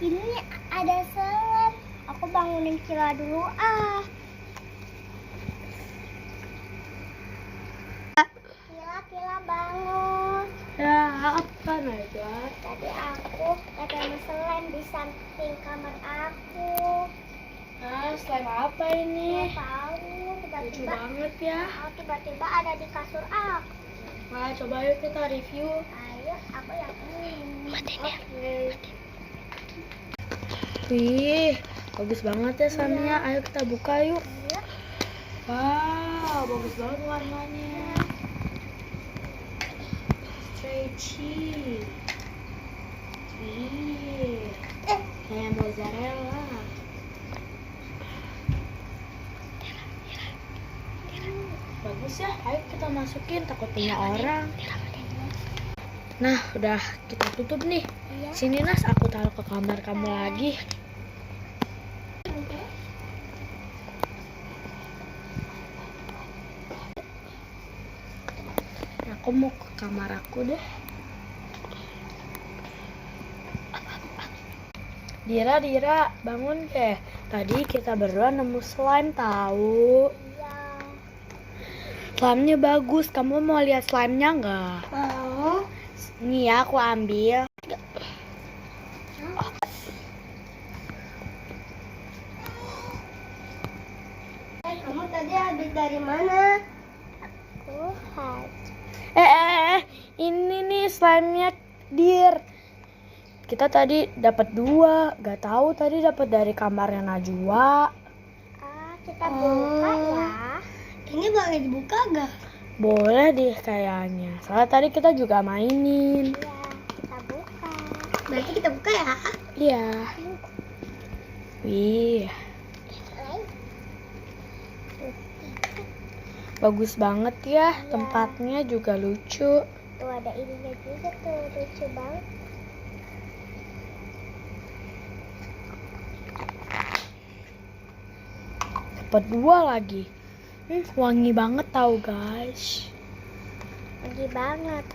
Ini ada selat. Aku bangunin Kila dulu ah. Kila bangun. Ya, apa Najwa? Tadi aku ketemu slime di samping kamar aku. Ah, slime apa ini? Nggak tahu, Lucu tiba-tiba banget ya. tiba-tiba ada di kasur aku. Nah, coba yuk kita review. Ayo, aku yang ini. Oke. Wih, bagus banget ya slime-nya. Ayo kita buka yuk. Ayo. Wow, bagus banget warnanya. Stretchy. Wih, kayak mozzarella. Bagus ya, ayo kita masukin, takut punya orang. Nah, udah kita tutup nih. Iya. Sini Nas, aku taruh ke kamar kamu lagi. Aku mau ke kamar aku deh. Dira, bangun deh. Tadi kita berdua nemu slime tahu. Iya. Slime-nya bagus. Kamu mau lihat slime-nya nggak? Mau. Nih ya, aku ambil. Kamu tadi habis dari mana? Aku Ini nih slime-nya, Dir. Kita tadi dapat 2. Gak tahu tadi dapat dari kamarnya Najwa. kita buka ya. Ini boleh dibuka nggak? Boleh deh kayaknya. Soalnya tadi kita juga mainin. Iya, kita buka. Berarti kita buka ya? Iya. Wih, bagus banget ya. Tempatnya juga lucu. Tuh ada ininya juga tuh, lucu banget. Dapat 2 lagi. Wangi banget tahu guys. Wangi banget.